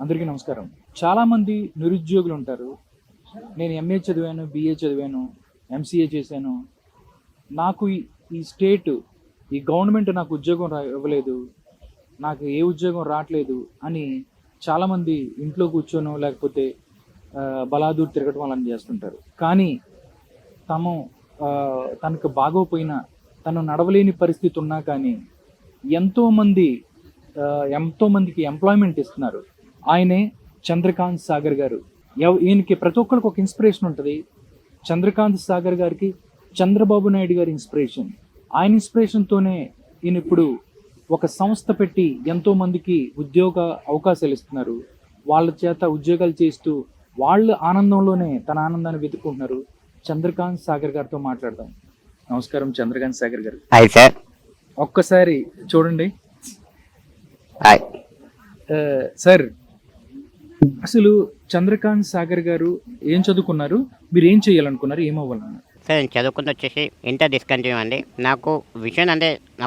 అందరికీ నమస్కారం. చాలామంది నిరుద్యోగులు ఉంటారు. నేను ఎంఏ చదివాను, బీఏ చదివాను, ఎంసీఏ చేశాను. నాకు ఈ స్టేట్, ఈ గవర్నమెంట్ నాకు ఉద్యోగం ఇవ్వలేదు. నాకు ఏ ఉద్యోగం రావట్లేదు అని చాలామంది ఇంట్లో కూర్చోనో లేకపోతే బలాదూర్ తిరగటం అలాంటి చేస్తుంటారు. కానీ తను తనకు బాగోపోయినా, తను నడవలేని పరిస్థితి ఉన్నా కానీ ఎంతోమందికి ఎంప్లాయ్మెంట్ ఇస్తున్నారు. ఆయనే చంద్రకాంత్ సాగర్ గారు. ఈయనకి ప్రతి ఒక్కరికి ఒక ఇన్స్పిరేషన్ ఉంటుంది. చంద్రకాంత్ సాగర్ గారికి చంద్రబాబు నాయుడు గారి ఇన్స్పిరేషన్. ఆయన ఇన్స్పిరేషన్తోనే ఈయన ఇప్పుడు ఒక సంస్థ పెట్టి ఎంతోమందికి ఉద్యోగ అవకాశాలు ఇస్తున్నారు. వాళ్ళ చేత ఉద్యోగాలు చేస్తూ వాళ్ళు ఆనందంలోనే తన ఆనందాన్ని వెతుక్కుంటున్నారు. చంద్రకాంత్ సాగర్ గారితో మాట్లాడదాం. నమస్కారం చంద్రకాంత్ సాగర్ గారు. Hi sir. ఒక్కసారి చూడండి. హాయ్ సార్, అసలు చంద్రకాంత్ సాగర్ గారు ఏం చదువుకున్నారు? మీరు ఏం చేయాలనుకున్నారు? ఏమవ్వాలన్నారు? సార్ నేను చదువుకుంటూ వచ్చేసి ఇంటర్ డిస్కంటిన్యూ అండి. నాకు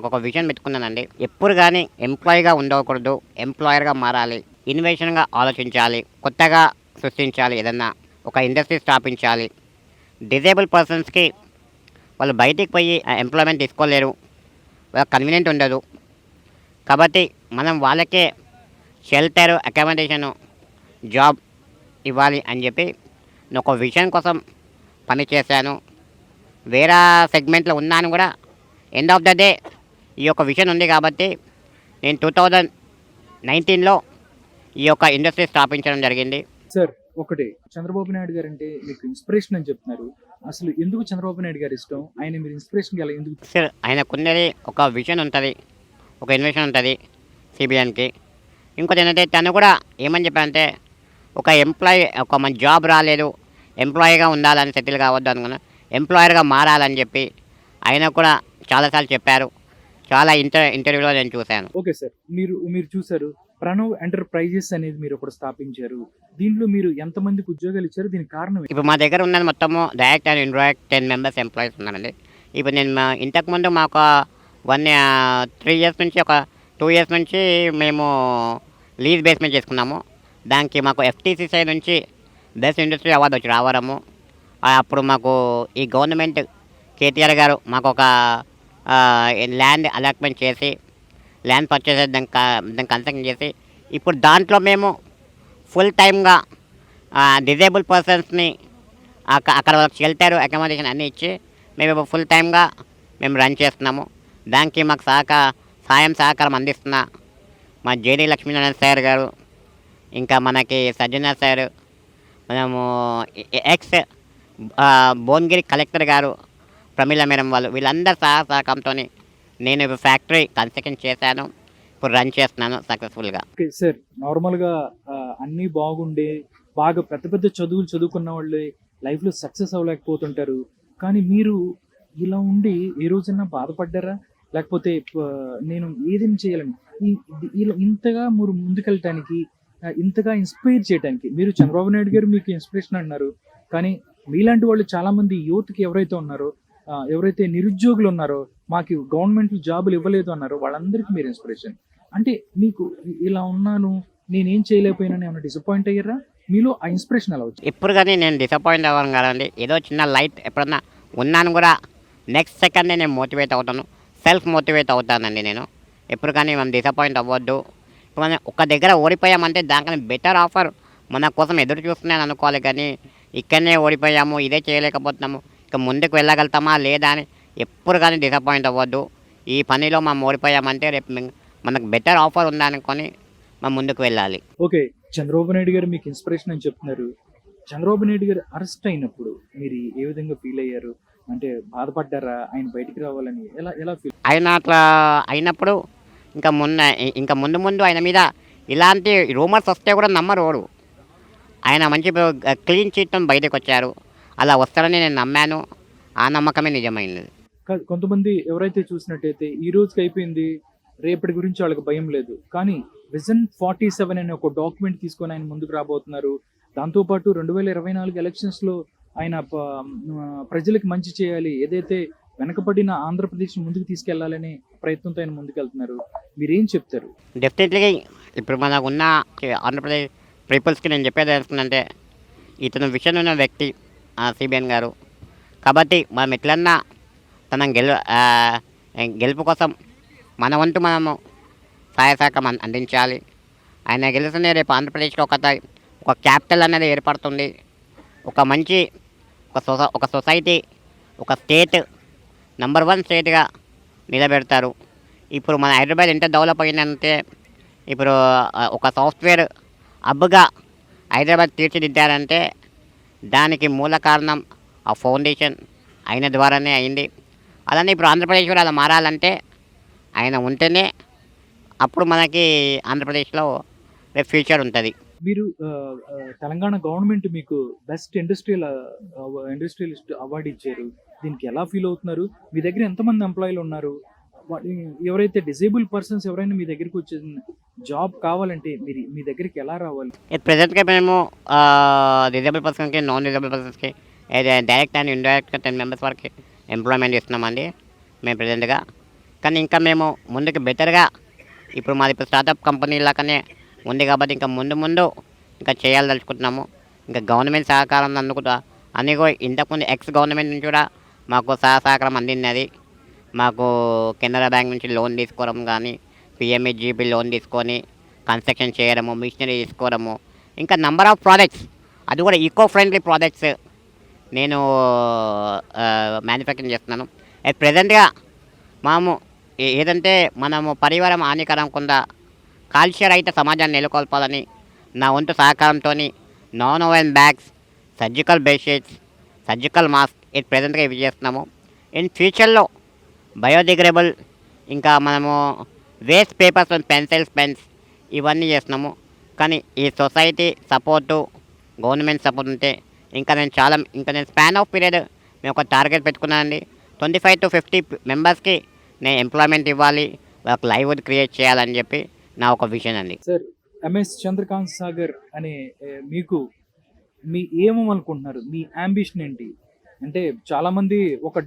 ఒక విజన్ పెట్టుకున్నానండి. ఎప్పుడు కానీ ఎంప్లాయీగా ఉండకూడదు, ఎంప్లాయర్గా మారాలి, ఇన్వెషన్గా ఆలోచించాలి, కొత్తగా సృష్టించాలి, ఏదన్నా ఒక ఇండస్ట్రీ స్థాపించాలి. డిజేబుల్ పర్సన్స్కి వాళ్ళు బయటికి పోయి ఎంప్లాయ్మెంట్ తీసుకోలేరు, వాళ్ళకి కన్వీనియంట్ ఉండదు. కాబట్టి మనం వాళ్ళకే షెల్టర్, అకామిడేషను, జాబ్ ఇవ్వాలి అని చెప్పి నేను ఒక విజన్ కోసం పనిచేశాను. వేరే సెగ్మెంట్లో ఉన్నాను కూడా. ఎండ్ ఆఫ్ ద డే ఈ యొక్క విజన్ ఉంది కాబట్టి నేను 2019లో ఈ యొక్క ఇండస్ట్రీ స్థాపించడం జరిగింది. సార్, ఒకటి, చంద్రబాబు నాయుడు గారు అంటే మీకు ఇన్స్పిరేషన్ అని చెప్తున్నారు. అసలు ఎందుకు చంద్రబాబు నాయుడు గారు ఇష్టం? ఆయన మీరు ఇన్స్పిరేషన్కి ఎలా ఎందుకు? సార్ ఆయనకున్నది ఒక విజన్ ఉంటుంది, ఒక ఇన్వెషన్ ఉంటుంది సిబిఎన్కి. ఇంకోటి ఏంటంటే తను కూడా ఏమని చెప్పారంటే ఒక మన జాబ్ రాలేదు, ఎంప్లాయీగా ఉండాలని, సెటిల్ కావద్దు అనుకున్నా, ఎంప్లాయర్గా మారాలని చెప్పి ఆయన కూడా చాలాసార్లు చెప్పారు. చాలా ఇంటర్వ్యూలో నేను చూశాను. ఓకే సార్, మీరు చూసారు ప్రణవ్ ఎంటర్ప్రైజెస్ అనేది మీరు ఒకటి స్థాపించారు. దీంట్లో మీరు ఎంతమందికి ఉద్యోగాలు ఇచ్చారు? దీనికి కారణం ఇప్పుడు మా దగ్గర ఉన్నది మొత్తము direct and indirect 10 members employees ఉన్నారండి. ఇప్పుడు నేను ఇంతకుముందు మాకు 3 ఇయర్స్ నుంచి, ఒక 2 ఇయర్స్ నుంచి మేము లీజ్ బేస్ మీద చేసుకున్నాము. దానికి మాకు FTCCI నుంచి బెస్ట్ ఇండస్ట్రీ అవార్డు వచ్చి రావడము. అప్పుడు మాకు ఈ గవర్నమెంట్ కేటీఆర్ గారు మాకు ఒక ల్యాండ్ అలాట్మెంట్ చేసి, ల్యాండ్ పర్చేస్ దానికి కన్స్ట్రక్షన్ చేసి, ఇప్పుడు దాంట్లో మేము ఫుల్ టైమ్గా డిజేబుల్ పర్సన్స్ని అక్కడ వాళ్ళకి షెల్టర్, అకామిడేషన్ అన్నీ ఇచ్చి మేము ఫుల్ టైమ్గా మేము రన్ చేస్తున్నాము. దానికి మాకు సహకారం అందిస్తున్న మా జేడీ లక్ష్మీనారాయణ సార్ గారు, ఇంకా మనకి సజ్జన సార్, మనము ఎక్స్ భువనగిరి కలెక్టర్ గారు ప్రమీల మేడం వాళ్ళు, వీళ్ళందరూ సహకారంతో నేను ఫ్యాక్టరీ కన్స్ట్రక్షన్ చేశాను. ఇప్పుడు రన్ చేస్తున్నాను సక్సెస్ఫుల్గా. ఓకే సార్, నార్మల్గా అన్నీ బాగుండే, బాగా పెద్ద పెద్ద చదువులు చదువుకున్న వాళ్ళు లైఫ్లో సక్సెస్ అవ్వలేకపోతుంటారు. కానీ మీరు ఇలా ఉండి ఏ రోజైనా బాధపడ్డారా? లేకపోతే నేను ఏదేం చేయాలని ఇలా ఇంతగా మీరు ముందుకెళ్ళటానికి, ఇంతగా ఇన్స్పైర్ చేయడానికి, మీరు చంద్రబాబు నాయుడు గారు మీకు ఇన్స్పిరేషన్ అన్నారు. కానీ మీలాంటి వాళ్ళు చాలామంది యూత్కి ఎవరైతే ఉన్నారో, ఎవరైతే నిరుద్యోగులు ఉన్నారో, మాకు గవర్నమెంట్ జాబులు ఇవ్వలేదు అన్నారో, వాళ్ళందరికీ మీరు ఇన్స్పిరేషన్. అంటే మీకు ఇలా ఉన్నాను, నేనేం చేయలేకపోయినా ఏమైనా డిసప్పాయింట్ అయ్యారా? మీలో ఆ ఇన్స్పిరేషన్ ఎలా వచ్చింది? ఇప్పుడు కానీ నేను డిసప్పాయింట్ అవ్వను కదండి. ఏదో చిన్న లైట్ ఎప్పుడన్నా ఉన్నాను కూడా, నెక్స్ట్ సెకండే నేను మోటివేట్ అవుతాను, సెల్ఫ్ మోటివేట్ అవుతానండి నేను. ఎప్పుడు కానీ మనం డిసప్పాయింట్ అవ్వద్దు. ఇప్పుడు మనం ఒక దగ్గర ఓడిపోయామంటే దానికన్నా బెటర్ ఆఫర్ మన కోసం ఎదురు చూస్తున్నాను అనుకోవాలి. కానీ ఇక్కడనే ఓడిపోయాము, ఇదే చేయలేకపోతున్నాము, ఇక ముందుకు వెళ్ళగలుగుతామా లేదా అని ఎప్పుడు కానీ డిసప్పాయింట్ అవ్వద్దు. ఈ పనిలో మనం ఓడిపోయామంటే రేపు మనకు బెటర్ ఆఫర్ ఉందనుకొని మనం ముందుకు వెళ్ళాలి. ఓకే, చంద్రబాబు నాయుడు గారు మీకు ఇన్స్పిరేషన్ అని చెప్తున్నారు. చంద్రబాబు నాయుడు గారు అరెస్ట్ అయినప్పుడు మీరు ఏ విధంగా ఫీల్ అయ్యారు? అంటే బాధపడ్డారా? ఆయన బయటికి రావాలని ఎలా ఫీల్? ఆయన అట్లా అయినప్పుడు ఇంకా ముందు ఆయన మీద ఇలాంటి రూమర్స్ వస్తే కూడా నమ్మరు. ఆయన మంచి క్లీన్ చీట్తో బయటకు వచ్చారు. అలా వస్తారని నేను నమ్మాను. ఆ నమ్మకమే నిజమైంది. కొంతమంది ఎవరైతే చూసినట్టయితే ఈ రోజుకి అయిపోయింది, రేపటి గురించి వాళ్ళకి భయం లేదు. కానీ విజన్ 47 అనే ఒక డాక్యుమెంట్ తీసుకొని ఆయన ముందుకు రాబోతున్నారు. దాంతోపాటు 2024 ఎలక్షన్స్లో ఆయన ప్రజలకు మంచి చేయాలి, ఏదైతే వెనకబడిన ఆంధ్రప్రదేశ్ ముందుకు తీసుకెళ్లాలనే ప్రయత్నంతో ఆయన ముందుకెళ్తున్నారు. మీరేం చెప్తారు? డెఫినెట్లీ ఇప్పుడు మనకు ఉన్న ఆంధ్రప్రదేశ్ పీపుల్స్కి నేను చెప్పేది ఏంటంటే ఇతను విషన్ ఉన్న వ్యక్తి సిబిఎన్ గారు. కాబట్టి మనం ఎట్లన్నా తన గెలుపు కోసం మన వంతు మనము సహాయ సహకారం అందించాలి. ఆయన గెలిస్తేనే రేపు ఆంధ్రప్రదేశ్లో ఒక క్యాపిటల్ అనేది ఏర్పడుతుంది. ఒక మంచి ఒక సొసైటీ, ఒక స్టేట్ నంబర్ 1 స్టేట్గా నిలబెడతారు. ఇప్పుడు మన హైదరాబాద్ ఎంత డెవలప్ అయిందంటే ఇప్పుడు ఒక సాఫ్ట్వేర్ హబ్గా హైదరాబాద్ తీర్చిదిద్దారంటే దానికి మూల కారణం ఆ ఫౌండేషన్ ఆయన ద్వారానే అయింది. అలానే ఇప్పుడు ఆంధ్రప్రదేశ్ కూడా అలా మారాలంటే ఆయన ఉంటేనే అప్పుడు మనకి ఆంధ్రప్రదేశ్లో రేపు ఫ్యూచర్ ఉంటుంది. మీరు తెలంగాణ గవర్నమెంట్ మీకు బెస్ట్ ఇండస్ట్రియలిస్ట్ అవార్డు ఇచ్చారు. దీనికి ఎలా ఫీల్ అవుతున్నారు? మీ దగ్గర ఎంతమంది ఎంప్లాయీలు ఉన్నారు? ఎవరైతే డిజేబుల్ పర్సన్స్ ఎవరైనా మీ దగ్గరికి వచ్చి జాబ్ కావాలంటే మీ దగ్గరికి ఎలా రావాలి? ప్రజెంట్గా మేము డిజేబుల్ పర్సన్కి, నాన్ డిజేబుల్ పర్సన్స్కి డైరెక్ట్ అండ్ ఇండైరెక్ట్గా 10 మెంబర్స్ వరకు ఎంప్లాయ్మెంట్ ఇస్తున్నామండి మేము ప్రజెంట్గా. కానీ ఇంకా మేము ముందుకు బెటర్గా ఇప్పుడు మాది ఇప్పుడు స్టార్టప్ కంపెనీ లాగానే ఉంది కాబట్టి ఇంకా ముందు ఇంకా చేయాలదలుచుకుంటున్నాము. ఇంకా గవర్నమెంట్ సహకారం అందుకుంటా అని ఇంతకుముందు గవర్నమెంట్ నుంచి కూడా మాకు సహకారం అందినది. మాకు కెనరా బ్యాంక్ నుంచి లోన్ తీసుకోవడం కానీ, పిఎంఈజీపీ లోన్ తీసుకొని కన్స్ట్రక్షన్ చేయడము, మిషనరీ తీసుకోవడము, ఇంకా నంబర్ ఆఫ్ ప్రాజెక్ట్స్, అది కూడా ఈకో ఫ్రెండ్లీ ప్రాజెక్ట్స్ నేను మ్యానుఫ్యాక్చరింగ్ చేస్తున్నాను. ప్రజెంట్గా ఏదంటే మనము పరివారం హానికరం కుండా కాలుష్య రహిత సమాజాన్ని నెలకొల్పాలని నా వంతు సహకారంతో non oven bags, surgical bedsheets, surgical mask ప్రజెంట్గా ఇవి చేస్తున్నాము. ఇన్ ఫ్యూచర్లో బయోడిగ్రేడబుల్, ఇంకా మనము వేస్ట్ పేపర్స్ అండ్ పెన్స్ ఇవన్నీ చేస్తున్నాము. కానీ ఈ సొసైటీ సపోర్టు, గవర్నమెంట్ సపోర్ట్ ఉంటే ఇంకా నేను స్పాన్ ఆఫ్ పీరియడ్ మేము ఒక టార్గెట్ పెట్టుకున్నానండి. 25 to 50 మెంబర్స్కి నేను ఎంప్లాయ్మెంట్ ఇవ్వాలి, వాళ్ళకి లైవ్వుడ్ క్రియేట్ చేయాలని చెప్పి నా ఒక విజన్ అండి. సార్, ఎంఎస్ చంద్రకాంత్ సాగర్ అనే మీకు మీ ఏమనుకుంటున్నారు? మీ అంబిషన్ ఏంటి? అంటే చాలామంది ఒక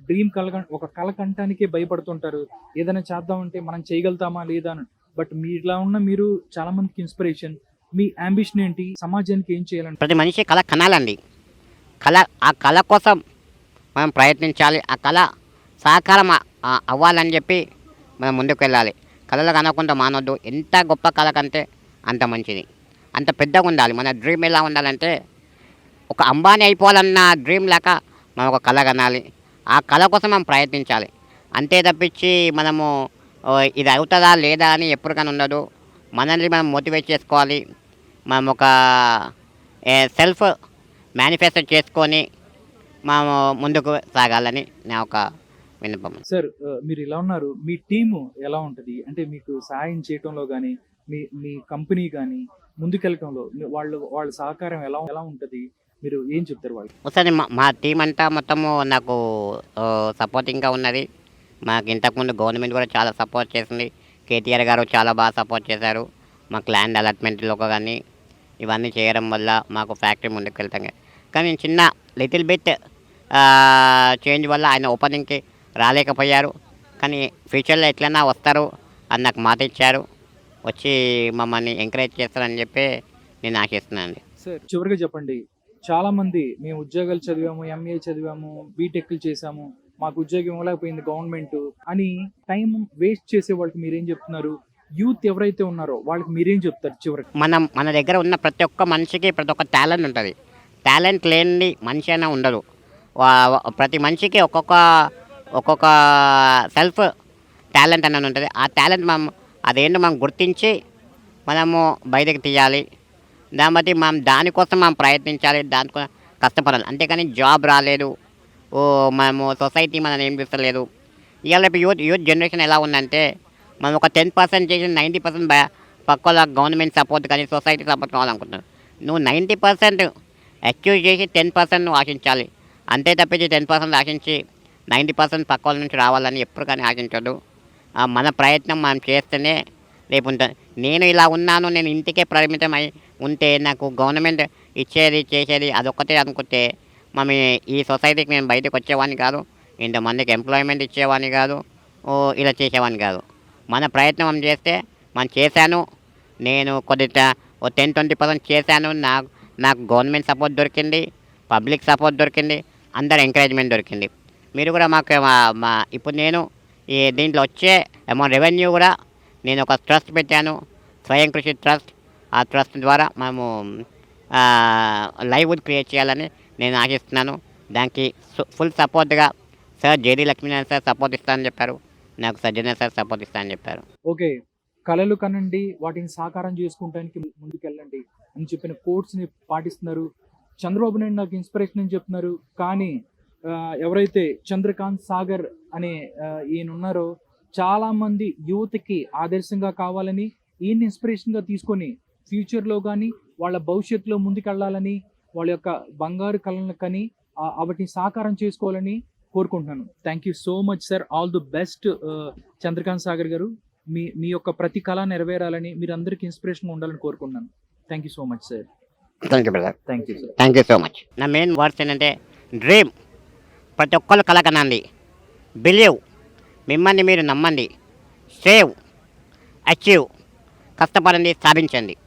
కళ కంటానికే భయపడుతుంటారు. ఏదైనా చేద్దామంటే మనం చేయగలుగుతామా లేదా అని. బట్ మీరు చాలా మందికి ఇన్స్పిరేషన్. మీ అంబిషన్ ఏంటి? సమాజానికి ఏం చేయాలంటే? ప్రతి మనిషి కళ కనాలండి. ఆ కళ కోసం మనం ప్రయత్నించాలి. ఆ కళ సహకారం అవ్వాలని చెప్పి మనం ముందుకు వెళ్ళాలి. కళలు కనకుండా మానొద్దు. ఎంత గొప్ప కళ కంటే అంత మంచిది, అంత పెద్దగా ఉండాలి. మన డ్రీమ్ ఎలా ఉండాలంటే ఒక అంబానీ అయిపోవాలన్న డ్రీమ్ లేక మనం ఒక కళ కనాలి. ఆ కళ కోసం మనం ప్రయత్నించాలి. అంతే తప్పించి మనము ఇది అవుతుందా లేదా అని ఎప్పటికైనా ఉండదు. మనల్ని మనం మోటివేట్ చేసుకోవాలి. మనం ఒక సెల్ఫ్ మేనిఫెస్టో చేసుకొని మనము ముందుకు సాగాలని నా ఒక విన్నపం. సార్, మీరు ఇలా ఉన్నారు. మీ టీము ఎలా ఉంటుంది? అంటే మీకు సహాయం చేయటంలో కానీ, మీ కంపెనీ కానీ ముందుకెళ్ళటంలో వాళ్ళ సహకారం ఎలా ఉంటుంది? మీరు ఏం చెప్తారు వాళ్ళకి? ఒకసారి మా టీం అంతా మొత్తము నాకు సపోర్టింగ్గా ఉన్నది. మాకు ఇంతకుముందు గవర్నమెంట్ కూడా చాలా సపోర్ట్ చేసింది. కేటీఆర్ గారు చాలా బాగా సపోర్ట్ చేశారు. మాకు ల్యాండ్ అలాట్మెంట్లో కానీ ఇవన్నీ చేయడం వల్ల మాకు ఫ్యాక్టరీ ముందుకు వెళ్తాం. కానీ చిన్న లిటిల్ బిట్ చేంజ్ వల్ల ఆయన ఓపెనింగ్కి రాలేకపోయారు. కానీ ఫ్యూచర్లో ఎట్లన్నా వస్తారు అని నాకు మాట ఇచ్చారు. వచ్చి మమ్మల్ని ఎంకరేజ్ చేస్తారని చెప్పి నేను ఆశిస్తున్నాను. సార్, చివరిగా చెప్పండి. చాలామంది మేము ఉద్యోగాలు చదివాము, ఎంఏ చదివాము, బీటెక్లు చేసాము, మాకు ఉద్యోగం ఇవ్వలేకపోయింది గవర్నమెంట్ అని టైం వేస్ట్ చేసే వాళ్ళకి మీరేం చెప్తున్నారు? యూత్ ఎవరైతే ఉన్నారో వాళ్ళకి మీరేం చెప్తారు చివరికి? మన దగ్గర ఉన్న ప్రతి ఒక్క మనిషికి ప్రతి ఒక్క టాలెంట్ ఉంటుంది. టాలెంట్ లేని మనిషి అయినా ఉండదు. ప్రతి మనిషికి ఒక్కొక్క సెల్ఫ్ టాలెంట్ అనేది ఉంటుంది. ఆ టాలెంట్ అదేంటో మనం గుర్తించి మనము బయటకు తీయాలి. దాన్ని బట్టి దానికోసం మనం ప్రయత్నించాలి, దానికోసం కష్టపడాలి. అంతేకాని జాబ్ రాలేదు, మనము సొసైటీ మనం ఏం చూస్తలేదు. ఇవాళ యూత్ జనరేషన్ ఎలా ఉందంటే మనం ఒక 10% చేసి 90% పక్కల గవర్నమెంట్ సపోర్ట్ కానీ సొసైటీ సపోర్ట్ కావాలనుకుంటున్నాను. నువ్వు 90% అచీవ్ చేసి 10% నువ్వు ఆశించాలి. అంతే తప్పించి 10% ఆశించి 90% పక్కల నుంచి రావాలని ఎప్పుడు కానీ ఆశించదు. మన ప్రయత్నం మనం చేస్తేనే రేపు ఉంటుంది. నేను ఇలా ఉన్నాను, నేను ఇంటికే పరిమితమై ఉంటే నాకు గవర్నమెంట్ ఇచ్చేది చేసేది అదొక్కటే అనుకుంటే ఈ సొసైటీకి నేను బయటకు వచ్చేవాడిని కాదు, ఇంతమందికి ఎంప్లాయ్మెంట్ ఇచ్చేవాడిని కాదు, ఇలా చేసేవాడిని కాదు. మన ప్రయత్నం మనం చేస్తే చేశాను. నేను ఓ 10-20% చేశాను. నాకు గవర్నమెంట్ సపోర్ట్ దొరికింది, పబ్లిక్ సపోర్ట్ దొరికింది, అందరి ఎంకరేజ్మెంట్ దొరికింది. మీరు కూడా మాకు ఇప్పుడు నేను ఈ దీంట్లో వచ్చే రెవెన్యూ కూడా నేను ఒక ట్రస్ట్ పెట్టాను, స్వయం కృషి ట్రస్ట్. ఆ ట్రస్ట్ ద్వారా మేము లైవ్వుడ్ క్రియేట్ చేయాలని నేను ఆశిస్తున్నాను. దానికి ఫుల్ సపోర్ట్గా sir JD Lakshminarayana sir support ఇస్తానని చెప్పారు, నాకు సజ్జన సార్ సపోర్ట్ ఇస్తానని చెప్పారు. ఓకే, కళలు కనండి, వాటిని సాకారం చేసుకుంటానికి ముందుకెళ్ళండి అని చెప్పిన కోట్స్ని పాటిస్తున్నారు. చంద్రబాబు నాయుడు నాకు ఇన్స్పిరేషన్ అని చెప్తున్నారు, కానీ ఎవరైతే చంద్రకాంత్ సాగర్ అనే ఈయన ఉన్నారో చాలామంది యువతకి ఆదర్శంగా కావాలని ఈయన ఇన్స్పిరేషన్గా తీసుకొని ఫ్యూచర్లో కానీ వాళ్ళ భవిష్యత్తులో ముందుకెళ్ళాలని, వాళ్ళ యొక్క బంగారు కళలను కానీ వాటిని సాకారం చేసుకోవాలని కోరుకుంటున్నాను. Thank you so much sir, all the best Chandrakant Sagar garu. మీ యొక్క ప్రతి కళ నెరవేరాలని, మీరు అందరికీ ఇన్స్పిరేషన్గా ఉండాలని కోరుకుంటున్నాను. Thank you so much sir. Thank you brother. Thank you sir. Thank you so much. నా మెయిన్ వర్డ్స్ ఏంటంటే డ్రీమ్, ప్రతి ఒక్కరు కళ కనండి, బిలీవ్, మిమ్మల్ని మీరు నమ్మండి, సేవ్, అచీవ్, కష్టపడండి, సాధించండి.